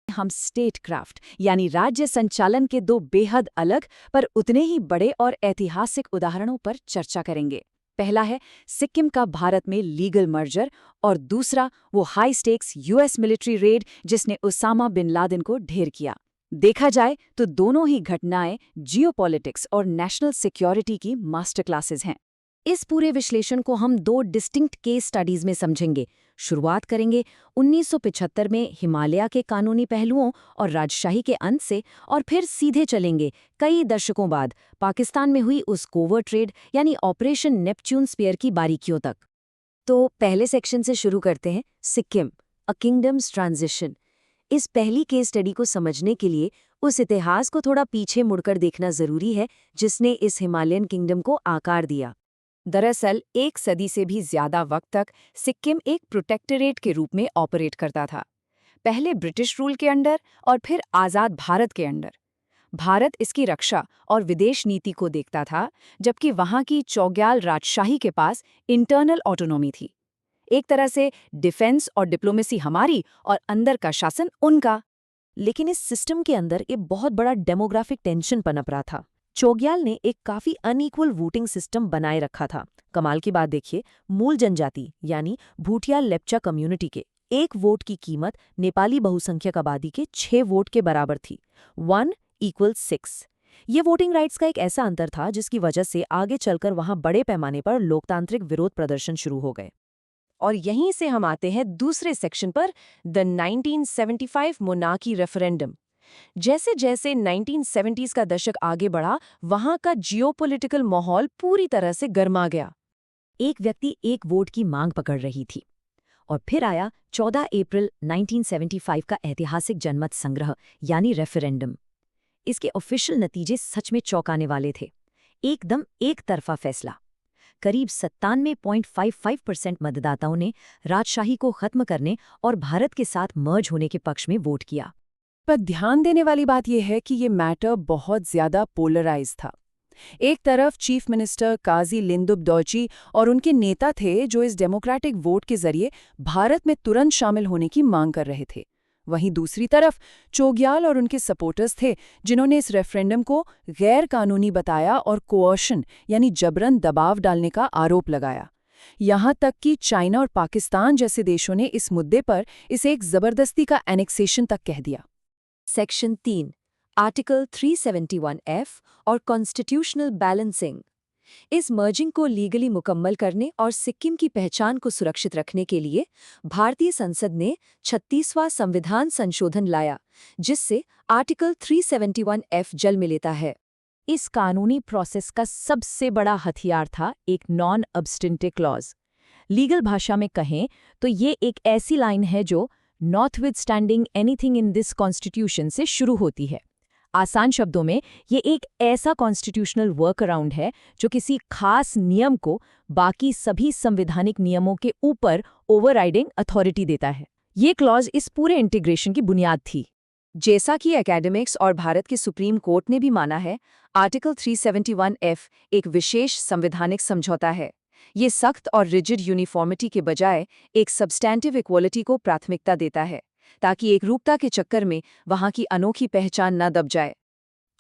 हम state craft यानी राज्य संचालन के दो बेहद अलग पर उतने ही बड़े और ऐतिहासिक उदाहरणों पर चर्चा करेंगे। पहला है सिक्किम का भारत में लीगल मर्जर और दूसरा वो high stakes US military red जिसने उसामा बिन लादेन को ढेर किया। देखा जाए तो दोनों ही घटनाएं जियोपॉलिटिक्स और नेशनल सिक्योरिटी की मास्टर क्लासेस हैं। इस पूरे विश्लेषण को हम दो डिस्टिंक्ट केस स्टडीज में समझेंगे। शुरुआत करेंगे 1975 में हिमालय के कानूनी पहलुओं और राजशाही के अंत से, और फिर सीधे चलेंगे कई दशकों बाद पाकिस्तान में हुई उस कोवर्ट ट्रेड यानी ऑपरेशन नेपच्यून स्पेयर की बारीकियों तक। तो पहले सेक्शन से शुरू करते हैं, सिक्किम, अ किंगडम्स ट्रांजिशन। इस पहली केस स्टडी को समझने के लिए उस इतिहास को थोड़ा पीछे मुड़कर देखना जरूरी है जिसने इस हिमालयन किंगडम को आकार दिया। दरअसल एक सदी से भी ज्यादा वक्त तक सिक्किम एक प्रोटेक्टोरेट के रूप में ऑपरेट करता था, पहले ब्रिटिश रूल के अंडर और फिर आज़ाद भारत के अंडर। भारत इसकी रक्षा और विदेश नीति को देखता था, जबकि वहां की चौग्याल राजशाही के पास इंटरनल ऑटोनॉमी थी। एक तरह से डिफेंस और डिप्लोमेसी हमारी और अंदर का शासन उनका। लेकिन इस सिस्टम के अंदर एक बहुत बड़ा डेमोग्राफिक टेंशन पनप रहा था। चौग्याल ने एक काफी अनइक्वल वोटिंग सिस्टम बनाए रखा था। कमाल की बात देखिए, मूल जनजाति यानी भूटिया लेप्चा कम्युनिटी के एक वोट की कीमत नेपाली बहुसंख्यक आबादी के 6 वोट के बराबर थी, 1=6। ये वोटिंग राइट्स का एक ऐसा अंतर था जिसकी वजह से आगे चलकर वहां बड़े पैमाने पर लोकतांत्रिक विरोध प्रदर्शन शुरू हो गए। और यहीं से हम आते हैं दूसरे सेक्शन पर, द 1975 मोनार्की रेफरेंडम। जैसे जैसे 1970s का दशक आगे बढ़ा, वहां का जियोपॉलिटिकल माहौल पूरी तरह से गर्मा गया। एक व्यक्ति एक वोट की मांग पकड़ रही थी। और फिर आया 14 अप्रैल 1975 का ऐतिहासिक जनमत संग्रह यानी रेफरेंडम। इसके ऑफिशियल नतीजे सच में चौंकाने वाले थे। एकदम एक तरफा फैसला। करीब 97.55% मतदाताओं ने राजशाही को खत्म करने और भारत के साथ मर्ज होने के पक्ष में वोट किया। पर ध्यान देने वाली बात यह है कि ये मैटर बहुत ज्यादा पोलराइज था। एक तरफ चीफ मिनिस्टर काजी लिंदुप डॉची और उनके नेता थे जो इस डेमोक्रेटिक वोट के जरिए भारत में तुरंत शामिल होने की मांग कर रहे थे। वहीं दूसरी तरफ चौग्याल और उनके सपोर्टर्स थे जिन्होंने इस रेफरेंडम को गैर कानूनी बताया और कोअर्शन यानी जबरन दबाव डालने का आरोप लगाया। यहां तक कि चाइना और पाकिस्तान जैसे देशों ने इस मुद्दे पर इसे एक जबरदस्ती का एनेक्सेशन तक कह दिया। सेक्शन 3, आर्टिकल 371F और कॉन्स्टिट्यूशनल बैलेंसिंग। इस मर्जिंग को लीगली मुकम्मल करने और सिक्किम की पहचान को सुरक्षित रखने के लिए भारतीय संसद ने 36वां संविधान संशोधन लाया, जिससे आर्टिकल 371F जल में लेता है। इस कानूनी प्रोसेस का सबसे बड़ा हथियार था एक नॉन अब्स्टेंटिव क्लॉज। लीगल भाषा में कहें तो ये एक ऐसी लाइन है जो notwithstanding anything in this constitution से शुरू होती है। आसान शब्दों में ये एक ऐसा कॉन्स्टिट्यूशनल वर्क अराउंड है जो किसी खास नियम को बाकी सभी संवैधानिक नियमों के ऊपर ओवरराइडिंग अथॉरिटी देता है। ये क्लॉज इस पूरे इंटीग्रेशन की बुनियाद थी। जैसा कि एकेडमिक्स और भारत के सुप्रीम कोर्ट ने भी माना है, आर्टिकल 371F एक विशेष संवैधानिक समझौता है। ये सख्त और रिजिड यूनिफॉर्मिटी के बजाय एक सब्सटैंटिव इक्वलिटी को प्राथमिकता देता है, ताकि एकरूपता के चक्कर में वहां की अनोखी पहचान न दब जाए।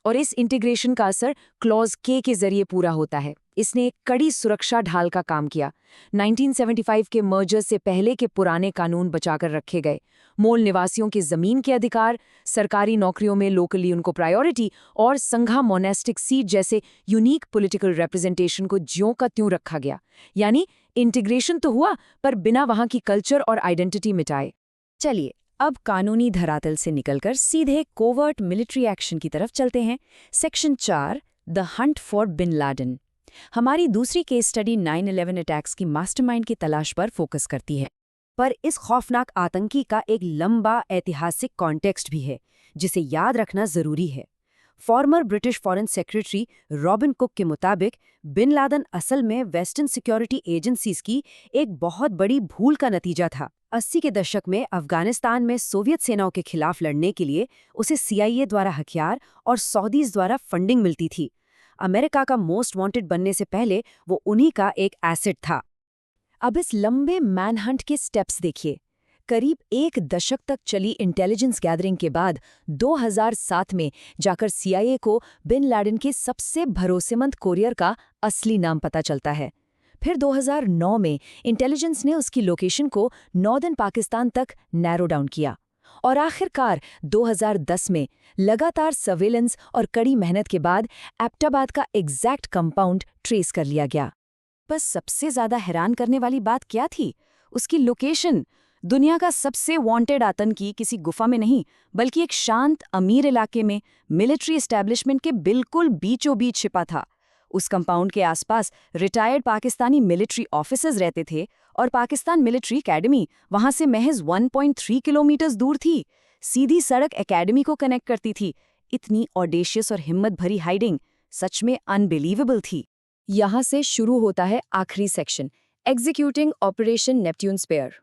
और इस इंटीग्रेशन का असर क्लॉज के जरिए पूरा होता है। इसने एक कड़ी सुरक्षा ढाल का काम किया। 1975 के मर्जर से पहले के पुराने कानून बचाकर रखे गए। मूल निवासियों के जमीन के अधिकार, सरकारी नौकरियों में लोकली उनको प्रायोरिटी और संघा मोनेस्टिक सीट जैसे यूनिक पॉलिटिकल रिप्रेजेंटेशन को ज्यों का त्यों रखा गया। यानी इंटीग्रेशन तो हुआ, पर बिना वहां की कल्चर और आइडेंटिटी मिटाए। चलिए अब कानूनी धरातल से निकलकर सीधे कोवर्ट मिलिट्री एक्शन की तरफ चलते हैं। Section 4, the hunt for bin Laden. हमारी दूसरी केस स्टडी 9/11 अटैक्स की मास्टरमाइंड की तलाश पर फोकस करती है। पर इस खौफनाक आतंकी का एक लंबा ऐतिहासिक कॉन्टेक्स्ट भी है जिसे याद रखना जरूरी है। Farmer British foreign secretary robin cook के मुताबिक बिन लादेन असल में वेस्टर्न सिक्योरिटी एजेंसीज की एक बहुत बड़ी भूल का नतीजा था। 80 के दशक में अफगानिस्तान में सोवियत सेनाओं के खिलाफ लड़ने के लिए उसे CIA द्वारा हथियार और सऊदीज द्वारा फंडिंग मिलती थी। अमेरिका का मोस्ट वांटेड बनने से पहले वो उन्हीं का एक एसेट था। अब इस लंबे मैनहंट के स्टेप्स देखिए। करीब 1 दशक तक चली इंटेलिजेंस गैदरिंग के बाद 2007 में जाकर CIA को बिन लाडेन के सबसे भरोसेमंद कोरियर का असली नाम पता चलता है। फिर 2009 में इंटेलिजेंस ने उसकी लोकेशन को नॉर्दर्न पाकिस्तान तक नैरो डाउन किया और आखिरकार 2010 में लगातार सर्वेलेंस और कड़ी मेहनत के बाद एबटाबाद का एग्जैक्ट कंपाउंड ट्रेस कर लिया गया। बस सबसे ज्यादा हैरान करने वाली बात क्या थी? उसकी लोकेशन। दुनिया का सबसे वांटेड आतंकी किसी गुफा में नहीं, बल्कि एक शांत अमीर इलाके में मिलिट्री एस्टैब्लिशमेंट के बिल्कुल बीचों बीच छिपा था। उस कंपाउंड के आसपास रिटायर्ड पाकिस्तानी मिलिट्री ऑफिसर्स रहते थे और पाकिस्तान मिलिट्री एकेडमी वहां से महज 1.3 किलोमीटर दूर थी। सीधी सड़क एकेडमी को कनेक्ट करती थी। इतनी ऑडेशियस और हिम्मत भरी हाइडिंग सच में अनबिलीवेबल थी। यहाँ से शुरू होता है आखिरी section, executing operation Neptune spear.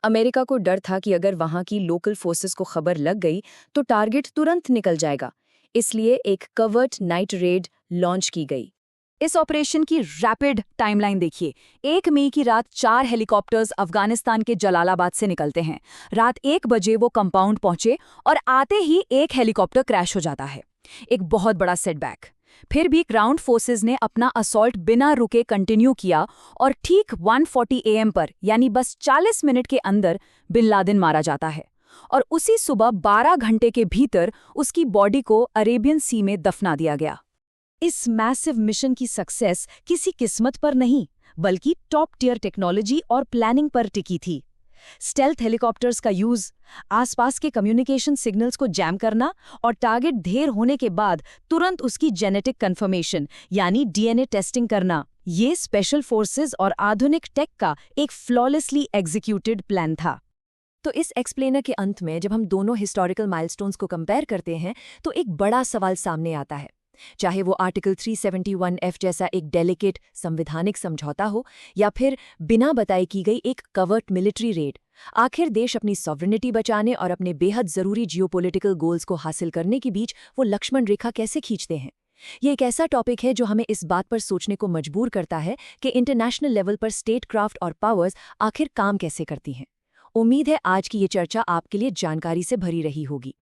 America को डर था कि अगर वहां की लोकल फोर्सेस को खबर लग गई तो टारगेट तुरंत निकल जाएगा, इसलिए एक कवर्ट नाइट रेड लॉन्च की गई। इस ऑपरेशन की रैपिड टाइमलाइन देखिए। 1 मई की रात 4 हेलीकॉप्टर्स अफगानिस्तान के जलालाबाद से निकलते हैं। रात 1 बजे वो कंपाउंड पहुंचे और आते ही एक हेलीकॉप्टर क्रैश हो जाता है। एक बहुत बड़ा सेटबैक। फिर भी ग्राउंड फोर्सेस ने अपना असॉल्ट बिना रुके कंटिन्यू किया और ठीक 1:40 AM पर, यानी बस 40 मिनट के अंदर, बिन लादेन मारा जाता है और उसी सुबह 12 घंटे के भीतर उसकी बॉडी को अरेबियन सी में दफना दिया गया। इस मैसिव मिशन की सक्सेस किसी किस्मत पर नहीं, बल्कि टॉप टियर टेक्नोलॉजी और प्लानिंग पर टिकी थी। स्टेल्थ हेलीकॉप्टर्स का यूज, आसपास के कम्युनिकेशन सिग्नल्स को जैम करना और टारगेट ढेर होने के बाद तुरंत उसकी जेनेटिक कंफर्मेशन यानी DNA टेस्टिंग करना, ये स्पेशल फोर्सेस और आधुनिक टेक का एक फ्लॉलेसली एग्जीक्यूटेड प्लान था। तो इस एक्सप्लेनर के अंत में जब हम दोनों हिस्टोरिकल माइलस्टोन्स को कंपेयर करते हैं तो एक बड़ा सवाल सामने आता है। चाहे वो आर्टिकल 371F जैसा एक डेलिकेट संवैधानिक समझौता हो या फिर बिना बताए की गई एक कवर्ट मिलिट्री रेड, आखिर देश अपनी सॉवरेनिटी बचाने और अपने बेहद जरूरी जियोपॉलिटिकल गोल्स को हासिल करने के बीच वो लक्ष्मण रेखा कैसे खींचते हैं? ये एक ऐसा टॉपिक है जो हमें इस बात पर सोचने को मजबूर करता है कि इंटरनेशनल लेवल पर स्टेट क्राफ्ट और पावर्स आखिर काम कैसे करती हैं। उम्मीद है आज की ये चर्चा आपके लिए जानकारी से भरी रही होगी।